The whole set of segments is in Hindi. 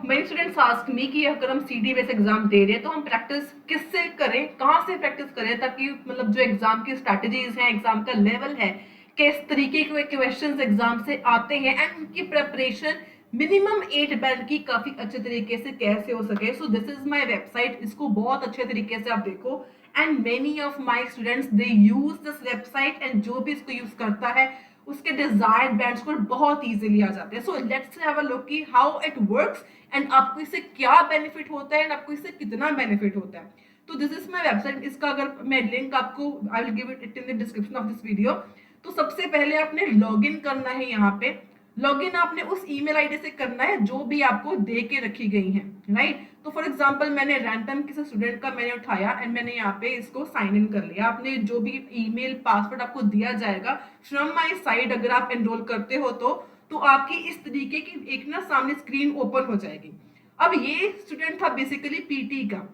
मेनी स्टूडेंट्स आस्क मी कि अगर हम सीडी बेस एग्जाम दे रहे हैं तो हम प्रैक्टिस किससे करें, कहाँ से प्रैक्टिस करें, ताकि मतलब जो एग्जाम की स्ट्रैटेजीज हैं, एग्जाम का लेवल है, किस तरीके के क्वेश्चंस एग्जाम से आते हैं एंड उनकी प्रिपरेशन मिनिमम 8 बैंड की काफी अच्छे तरीके से कैसे हो सके। So this is my website, इसको बहुत अच्छे तरीके से आप देखो and many of my students they use this website and जो भी इसको यूज करता है उसके डिजायर्ड बैंड स्कोर बहुत इजीली आ जाते हैं। So let's have a look कि हाउ इट वर्क्स एंड आपको इससे क्या बेनिफिट होता है एंड आपको इससे कितना बेनिफिट होता है। तो दिस इज माय वेबसाइट, इसका अगर मैं लिंक आपको I will give it in the description of this video. तो सबसे पहले आपने लॉग इन करना है। यहाँ पे लॉग इन आपने उस ईमेल आईडी से करना है जो भी आपको दे के रखी गई है, राइट। तो फॉर एग्जांपल मैंने रैंडम किसी स्टूडेंट का मैंने उठाया एंड मैंने यहाँ पे इसको साइन इन कर लिया। आपने जो भी ईमेल पासवर्ड आपको दिया जाएगा फ्रॉम माय साइड, अगर आप एनरोल करते हो तो आपकी इस तरीके की एक ना सामने स्क्रीन ओपन हो जाएगी। अब ये स्टूडेंट था बेसिकली पीटी का,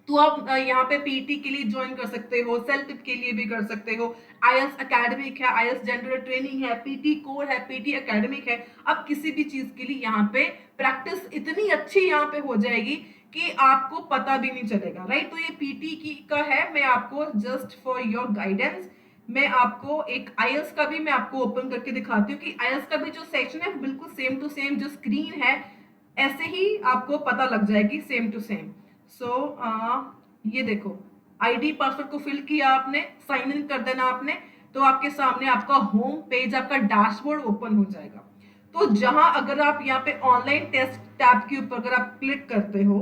तो आप यहाँ पे पीटी के लिए ज्वाइन कर सकते हो, सेल्फ के लिए भी कर सकते हो, आईएलटीएस एकेडमिक है, आईएलटीएस जनरल ट्रेनिंग है, पीटी कोर है, पीटी एकेडमिक है। अब किसी भी चीज के लिए यहाँ पे प्रैक्टिस इतनी अच्छी यहाँ पे हो जाएगी कि आपको पता भी नहीं चलेगा, राइट। तो ये पीटी की का है, मैं आपको जस्ट फॉर योर गाइडेंस मैं आपको एक आईएलटीएस का भी मैं आपको ओपन करके दिखाती हूँ कि आईएलटीएस का भी जो सेक्शन है बिल्कुल सेम टू सेम जो स्क्रीन है ऐसे ही आपको पता लग जाएगी, सेम टू सेम। सो ये देखो, आईडी पासवर्ड को फिल किया आपने, साइन इन कर देना आपने, तो आपके सामने आपका होम पेज, आपका डैशबोर्ड ओपन हो जाएगा। तो जहां अगर आप यहाँ पे ऑनलाइन टेस्ट टैब के ऊपर अगर आप क्लिक करते हो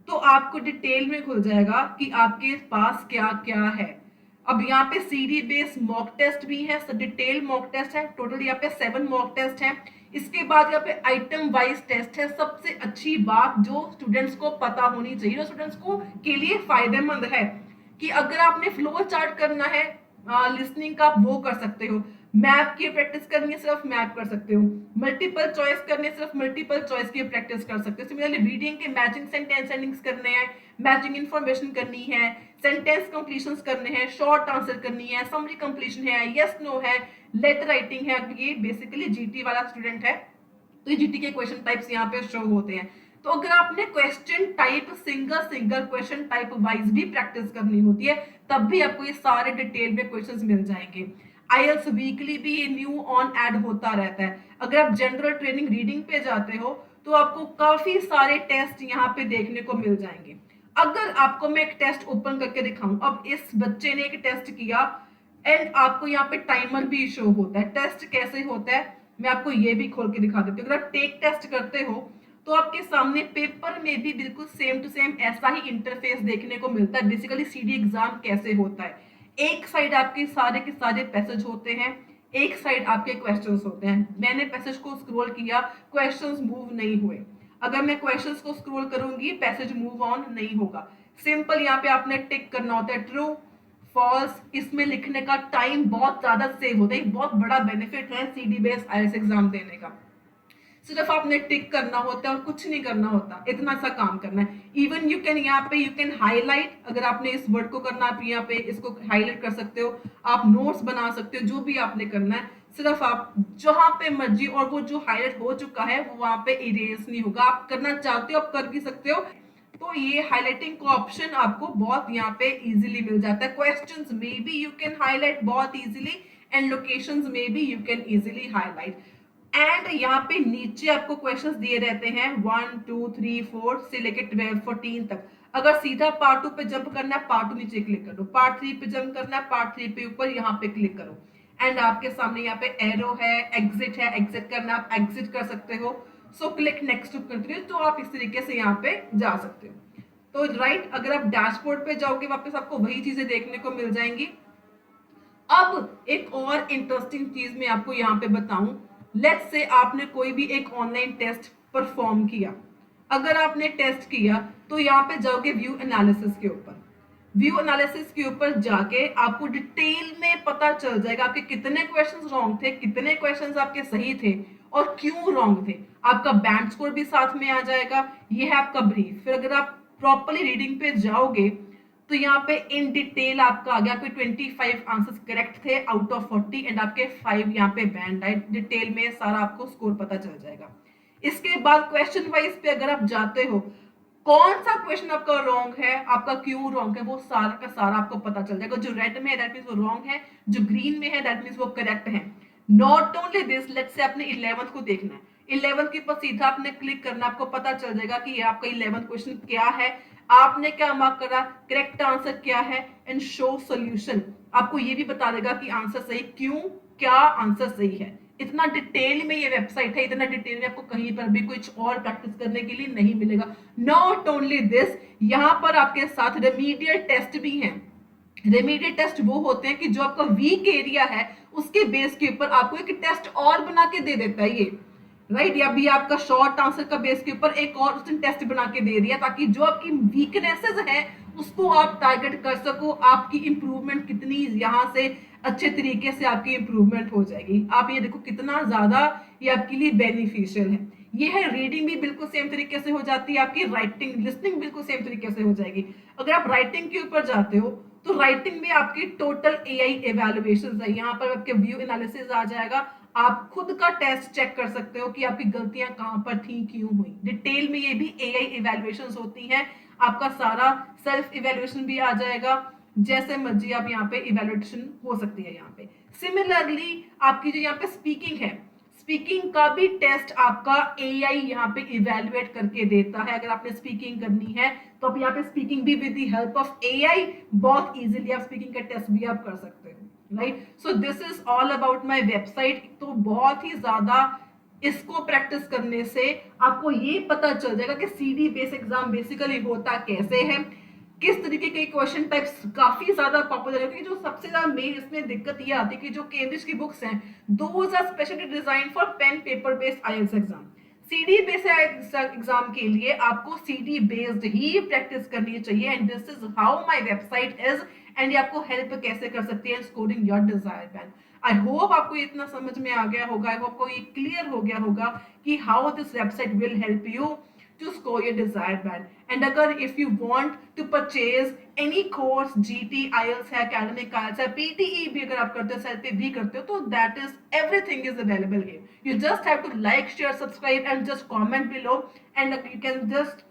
तो आपको डिटेल में खुल जाएगा कि आपके पास क्या क्या है। अब यहाँ पे सीडी बेस मॉक टेस्ट भी है, डिटेल मॉक टेस्ट है, टोटल यहाँ पे 7 मॉक टेस्ट है। इसके बाद यहाँ पे आइटम वाइज टेस्ट है। सबसे अच्छी बात जो स्टूडेंट्स को पता होनी चाहिए, जो स्टूडेंट्स को के लिए फायदेमंद है, कि अगर आपने फ्लो चार्ट करना है लिसनिंग का वो कर सकते हो, मैप की प्रैक्टिस करनी है सिर्फ मैप कर सकते हो, मल्टीपल चॉइस करनी है सिर्फ मल्टीपल चॉइस की प्रैक्टिस कर सकते हो। सिमिलरली रीडिंग के मैचिंग सेंटेंस एंडिंग्स करने हैं, मैचिंग इंफॉर्मेशन करनी है, सेंटेंस कंप्लीशंस करने हैं, शॉर्ट आंसर करनी है, समरी कंप्लीशन है, यस नो है, लेटर राइटिंग है। ये बेसिकली जीटी वाला स्टूडेंट है तो ये जीटी के क्वेश्चन टाइप्स यहाँ पे शो होते हैं। तो अगर आपने question type single single question type wise भी प्रैक्टिस करनी होती है तब भी आपको ये सारे डिटेल में क्वेश्चंस मिल जाएंगे। आईएलटीएस वीकली भी ये न्यू ऑन ऐड होता रहता है। अगर आप जनरल ट्रेनिंग रीडिंग पे जाते हो तो आपको काफी सारे टेस्ट यहाँ पे देखने को मिल जाएंगे। अगर आपको मैं एक टेस्ट ओपन करके दिखाऊं, अब इस बच्चे ने एक टेस्ट किया एंड आपको यहाँ पे टाइमर भी शो होता है। टेस्ट कैसे होता है मैं आपको ये भी खोल के दिखा देती हूँ। अगर आप टेक टेस्ट करते हो तो आपके सामने पेपर में भी बिल्कुल सेम टू सेम ऐसा ही इंटरफेस देखने को मिलता है। बेसिकली सीडी एग्जाम कैसे होता है, एक साइड आपके सारे के सारे पैसेज होते हैं, एक साइड आपके क्वेश्चंस होते हैं। मैंने पैसेज को स्क्रॉल किया, क्वेश्चंस मूव नहीं हुए। अगर मैं क्वेश्चंस को स्क्रॉल करूंगी पैसेज मूव ऑन नहीं होगा। सिंपल यहाँ पे आपने टिक करना होता है, ट्रू फॉल्स। इसमें लिखने का टाइम बहुत ज्यादा सेव होता है, बहुत बड़ा बेनिफिट है सीडी बेस्ड आईएलटीएस एग्जाम देने का। सिर्फ आपने टिक करना होता है और कुछ नहीं करना होता, इतना सा काम करना है। इवन यू कैन यहाँ पे यू कैन हाईलाइट, अगर आपने इस वर्ड को करना आप यहाँ पे इसको हाईलाइट कर सकते हो, आप नोट्स बना सकते हो, जो भी आपने करना है सिर्फ आप जहां पे मर्जी। और वो जो हाईलाइट हो चुका है वो वहां पे इरेज नहीं होगा। आप करना चाहते हो आप कर भी सकते हो। तो ये हाईलाइटिंग का ऑप्शन आपको बहुत यहाँ पे इजीली मिल जाता है। क्वेश्चंस में भी यू कैन हाईलाइट बहुत इजीली एंड लोकेशंस में भी you can easily highlight. And यहाँ पे नीचे आपको क्वेश्चंस दिए रहते हैं 1 2 3 4 से लेकर 12 14 तक। अगर सीधा पार्ट 2 पे जंप करना है पार्ट 2 नीचे क्लिक करो, पार्ट 3 पे जंप करना है पार्ट 3 पे ऊपर यहाँ पे क्लिक करो एंड आपके सामने यहाँ पे एरो है, एग्जिट है, एग्जिट करना आप एग्जिट कर सकते हो। So click next to continue, तो आप इस तरीके से यहाँ पे जा सकते हो। तो राइट, अगर आप डैशबोर्ड पे जाओगे वापस आपको वही चीजें देखने को मिल जाएंगी। अब एक और इंटरेस्टिंग चीज मैं आपको यहाँ पे बताऊं, लेट्स से आपने कोई भी एक ऑनलाइन टेस्ट परफॉर्म किया। अगर आपने टेस्ट किया तो यहाँ पे जाओगे व्यू एनालिसिस के ऊपर। व्यू एनालिसिस के ऊपर जाके आपको डिटेल में पता चल जाएगा आपके कितने क्वेश्चंस रॉन्ग थे, कितने क्वेश्चंस आपके सही थे और क्यों रॉन्ग थे। आपका बैंड स्कोर भी साथ में आ जाएगा। ये है आपका ब्रीफ। फिर अगर आप प्रॉपरली रीडिंग पे जाओगे तो यहाँ पे इन डिटेल आपका आ गया, आपके 25 आंसर्स करेक्ट थे आउट ऑफ 40 एंड आपके 5 यहाँ पे बैंड आए। डिटेल में सारा आपको स्कोर पता चल जाएगा। इसके बाद क्वेश्चन वाइज पे अगर आप जाते हो, कौन सा क्वेश्चन आपका रॉन्ग है, आपका क्यों रॉन्ग है, वो सारा का सारा आपको पता चल जाएगा। जो रेड में है दैट मींस वो रॉन्ग है, जो ग्रीन में है दैट मींस वो करेक्ट है। Not only this, let's say आपने 11th को देखना है, 11th के ऊपर सीधा आपने क्लिक करना, आपको पता चल जाएगा कि ये आपका 11th क्वेश्चन क्या है, आपने क्या मार्क करा, करेक्ट आंसर क्या है, एंड शो सोल्यूशन। आपको ये भी बता देगा कि आंसर सही क्यों, क्या आंसर सही है। इतना डिटेल में ये वेबसाइट है, इतना डिटेल में आपको कहीं पर भी कुछ और प्रैक्टिस करने के लिए नहीं मिलेगा। नॉट ओनली दिस, यहाँ पर आपके साथ रेमीडियल टेस्ट भी हैं। रेमीडियल टेस्ट वो होते हैं कि जो आपका वीक एरिया है उसके बेस के ऊपर आपको एक टेस्ट और बना के दे देता है ये, राइट। या भी आपका शॉर्ट आंसर का बेस के ऊपर एक और उसने टेस्ट बना के दे दिया, ताकि जो आपकी वीकनेसेस है उसको आप टारगेट कर सको, आपकी इंप्रूवमेंट कितनी यहाँ से अच्छे तरीके से आपकी इंप्रूवमेंट हो जाएगी। आप ये देखो कितना ज्यादा ये आपके लिए बेनिफिशियल है। ये है रीडिंग भी बिल्कुल सेम तरीके से हो जाती है, आपकी राइटिंग लिसनिंग बिल्कुल सेम तरीके से हो जाएगी। अगर आप राइटिंग के ऊपर जाते हो तो राइटिंग में आपकी टोटल एआई इवैल्यूएशंस है, यहाँ पर आपके व्यू एनालिसिस आ जाएगा, आप खुद का टेस्ट चेक कर सकते हो कि आपकी गलतियां कहां पर थी, क्यों हुई। डिटेल में ये भी एआई इवैल्यूएशंस होती हैं, आपका सारा सेल्फ इवैल्यूएशन भी आ जाएगा, जैसे मर्जी आप यहाँ पे इवैल्यूएशन हो सकती है यहाँ पे। सिमिलरली आपकी जो यहाँ पे स्पीकिंग है, स्पीकिंग का भी टेस्ट आपका एआई यहाँ पे इवैल्यूएट करके देता है। अगर आपने स्पीकिंग करनी है तो आप यहाँ पे स्पीकिंग भी with the help of AI बहुत इजीली आप स्पीकिंग का टेस्ट भी आप कर सकते हो, right. So this is all about my website. तो बहुत ही ज्यादा इसको प्रैक्टिस करने से आपको ये पता चल जाएगा कि सीडी बेस एग्जाम बेसिकली होता कैसे है, किस तरीके के क्वेश्चन टाइप्स काफी ज्यादा पॉपुलर है। जो सबसे ज्यादा मेन इसमें दिक्कत ये आती है कि जो केम्ब्रिज की बुक्स हैं those are specially design for pen paper based IELTS exam. CD based exam के लिए आपको सीडी बेस्ड ही प्रैक्टिस करनी चाहिए, and this is how my website is, एंड ये आपको हेल्प कैसे कर सकती है scoring your desired band. I hope आपको इतना समझ में आ गया होगा, आई होप आपको ये क्लियर हो गया होगा कि how this website will help you to score your desired band. And agar if you want to purchase any course, GT, IELTS है, academic IELTS है, PTE भी अगर आप करते हो, सेल्फ पे भी करते हो, तो that is everything is available here. You just have to like, share, subscribe and just comment below, and you can just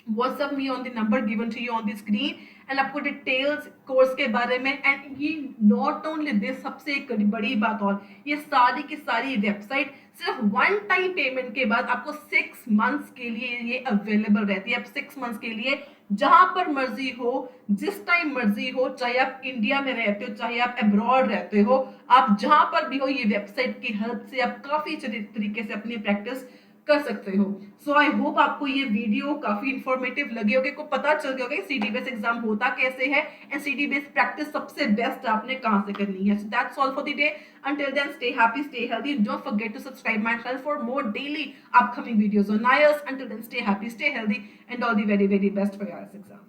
WhatsApp me on the number given to you on the screen, and आपको डिटेल्स कोर्स के बारे में, एंड ये नॉट ओनली दिस, सबसे एक बड़ी बात और, ये सारी की सारी वेबसाइट सिर्फ वन टाइम पेमेंट के बाद आपको 6 मंथ्स के लिए ये अवेलेबल रहती है। आप 6 मंथ्स के लिए जहां पर मर्जी हो, जिस टाइम मर्जी हो, चाहे आप इंडिया में रहते हो चाहे आप अब्रॉड रहते हो, आप जहां पर भी हो ये वेबसाइट की हेल्प से आप काफी अच्छे तरीके से अपनी प्रैक्टिस कर सकते हो। सो आई होप आपको ये वीडियो काफी इंफॉर्मेटिव लगे होगे, को पता चल गया होगा सीडी बेस एग्जाम होता कैसे है, एंड सीडी बेस प्रैक्टिस सबसे बेस्ट आपने कहां से करनी है। So that's all for the day. Until then, stay happy, stay healthy. Don't forget to subscribe my channel for more daily upcoming videos on IELTS. Until then, stay happy, stay healthy, and all the very, very best for your IELTS exam.